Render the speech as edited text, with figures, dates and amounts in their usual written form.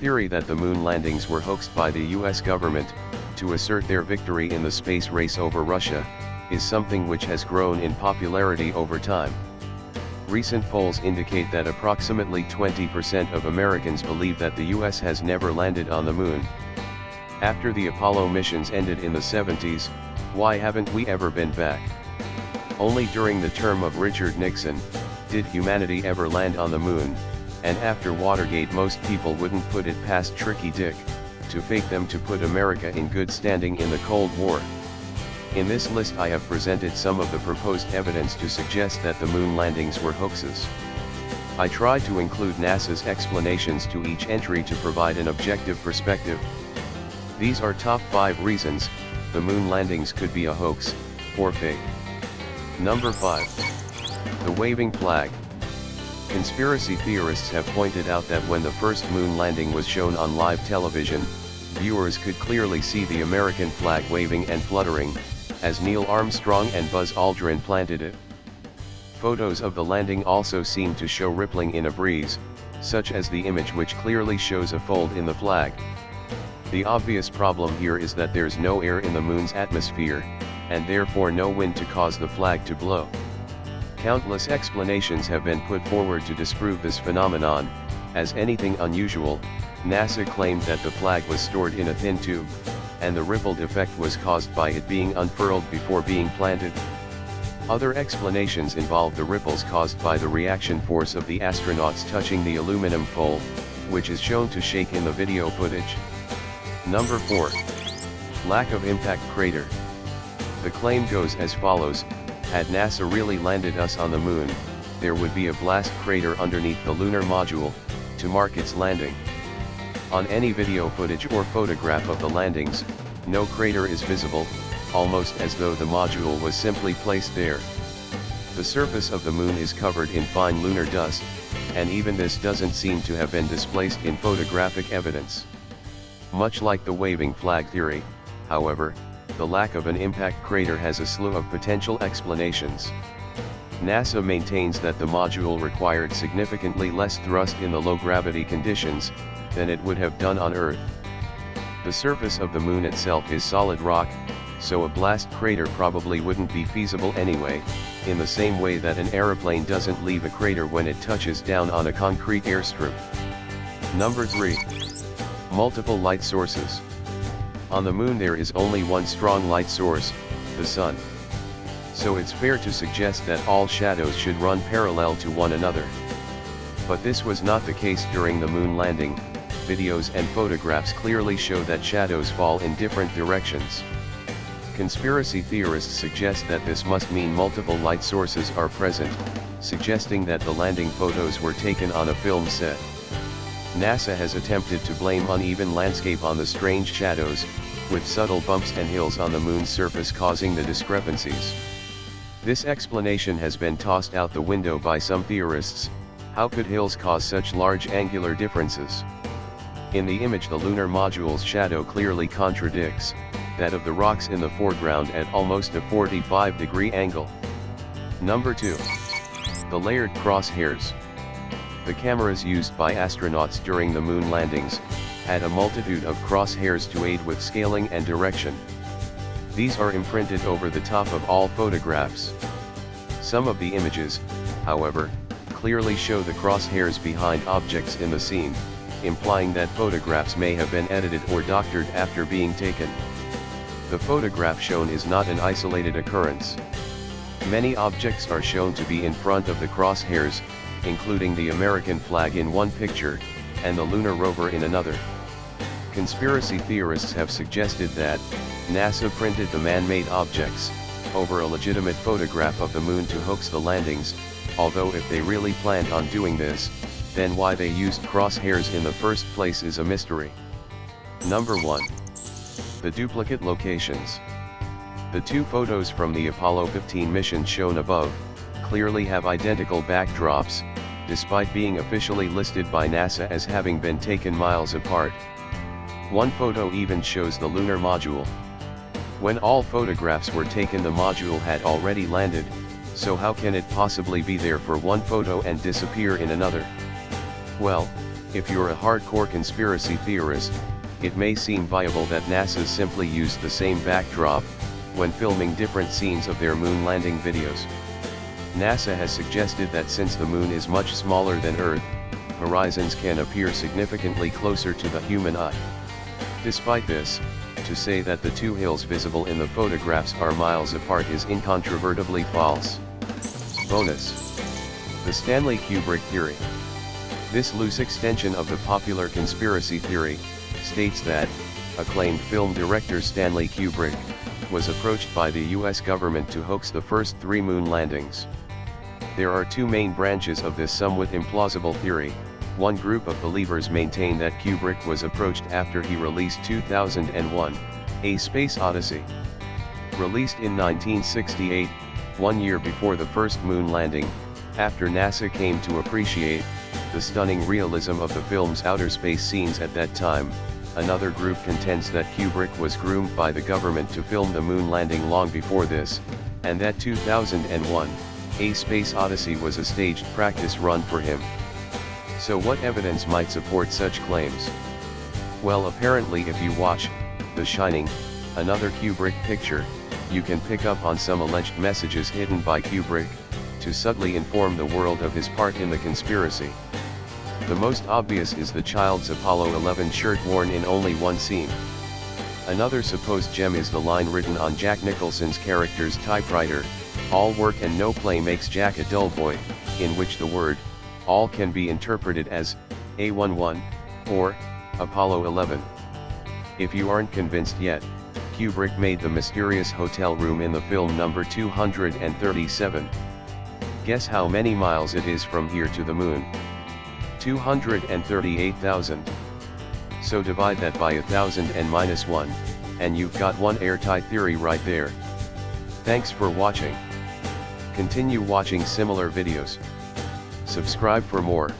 theory that the moon landings were hoaxed by the US government, to assert their victory in the space race over Russia, is something which has grown in popularity over time. Recent polls indicate that approximately 20% of Americans believe that the US has never landed on the moon. After the Apollo missions ended in the 70s, why haven't we ever been back? Only during the term of Richard Nixon did humanity ever land on the moon, and after Watergate most people wouldn't put it past Tricky Dick to fake them to put America in good standing in the Cold War. In this list I have presented some of the proposed evidence to suggest that the moon landings were hoaxes. I tried to include NASA's explanations to each entry to provide an objective perspective. These are top 5 reasons the moon landings could be a hoax, or fake. Number 5. The waving flag. Conspiracy theorists have pointed out that when the first moon landing was shown on live television, viewers could clearly see the American flag waving and fluttering, as Neil Armstrong and Buzz Aldrin planted it. Photos of the landing also seem to show rippling in a breeze, such as the image which clearly shows a fold in the flag. The obvious problem here is that there's no air in the moon's atmosphere, and therefore no wind to cause the flag to blow. Countless explanations have been put forward to disprove this phenomenon. As anything unusual, NASA claimed that the flag was stored in a thin tube, and the rippled effect was caused by it being unfurled before being planted. Other explanations involve the ripples caused by the reaction force of the astronauts touching the aluminum pole, which is shown to shake in the video footage. Number 4. Lack of impact crater. The claim goes as follows: had NASA really landed us on the moon, there would be a blast crater underneath the lunar module, to mark its landing. On any video footage or photograph of the landings, no crater is visible, almost as though the module was simply placed there. The surface of the moon is covered in fine lunar dust, and even this doesn't seem to have been displaced in photographic evidence. Much like the waving flag theory, however, the lack of an impact crater has a slew of potential explanations. NASA maintains that the module required significantly less thrust in the low-gravity conditions than it would have done on Earth. The surface of the moon itself is solid rock, so a blast crater probably wouldn't be feasible anyway, in the same way that an aeroplane doesn't leave a crater when it touches down on a concrete airstrip. Number 3. Multiple light sources. On the moon there is only one strong light source, the sun. So it's fair to suggest that all shadows should run parallel to one another. But this was not the case during the moon landing. Videos and photographs clearly show that shadows fall in different directions. Conspiracy theorists suggest that this must mean multiple light sources are present, suggesting that the landing photos were taken on a film set. NASA has attempted to blame uneven landscape on the strange shadows, with subtle bumps and hills on the moon's surface causing the discrepancies. This explanation has been tossed out the window by some theorists. How could hills cause such large angular differences? In the image the lunar module's shadow clearly contradicts that of the rocks in the foreground at almost a 45-degree angle. Number 2. The layered crosshairs. The cameras used by astronauts during the moon landings had a multitude of crosshairs to aid with scaling and direction. These are imprinted over the top of all photographs. Some of the images, however, clearly show the crosshairs behind objects in the scene, implying that photographs may have been edited or doctored after being taken. The photograph shown is not an isolated occurrence. Many objects are shown to be in front of the crosshairs, including the American flag in one picture, and the lunar rover in another. Conspiracy theorists have suggested that NASA printed the man-made objects over a legitimate photograph of the moon to hoax the landings, although if they really planned on doing this, then why they used crosshairs in the first place is a mystery. Number 1. The duplicate locations. The two photos from the Apollo 15 mission shown above clearly have identical backdrops, despite being officially listed by NASA as having been taken miles apart. One photo even shows the lunar module. When all photographs were taken, the module had already landed, so how can it possibly be there for one photo and disappear in another? Well, If you're a hardcore conspiracy theorist, it may seem viable that NASA simply used the same backdrop when filming different scenes of their moon landing videos. NASA has suggested that since the moon is much smaller than Earth, horizons can appear significantly closer to the human eye. Despite this, to say that the two hills visible in the photographs are miles apart is incontrovertibly false. Bonus: the Stanley Kubrick theory. This loose extension of the popular conspiracy theory states that acclaimed film director Stanley Kubrick was approached by the US government to hoax the first 3 moon landings. There are 2 main branches of this somewhat implausible theory. One group of believers maintain that Kubrick was approached after he released 2001, A Space Odyssey. Released in 1968, 1 year before the first moon landing, after NASA came to appreciate the stunning realism of the film's outer space scenes at that time. Another group contends that Kubrick was groomed by the government to film the moon landing long before this, and that 2001, A Space Odyssey was a staged practice run for him. So what evidence might support such claims? Well, apparently if you watch The Shining, another Kubrick picture, you can pick up on some alleged messages hidden by Kubrick, to subtly inform the world of his part in the conspiracy. The most obvious is the child's Apollo 11 shirt worn in only one scene. Another supposed gem is the line written on Jack Nicholson's character's typewriter, "All work and no play makes Jack a dull boy," in which the word "all" can be interpreted as A11, or Apollo 11. If you aren't convinced yet, Kubrick made the mysterious hotel room in the film number 237. Guess how many miles it is from here to the moon? 238,000. So divide that by 1,000 and minus 1, and you've got one airtight theory right there. Thanks for watching. Continue watching similar videos. Subscribe for more.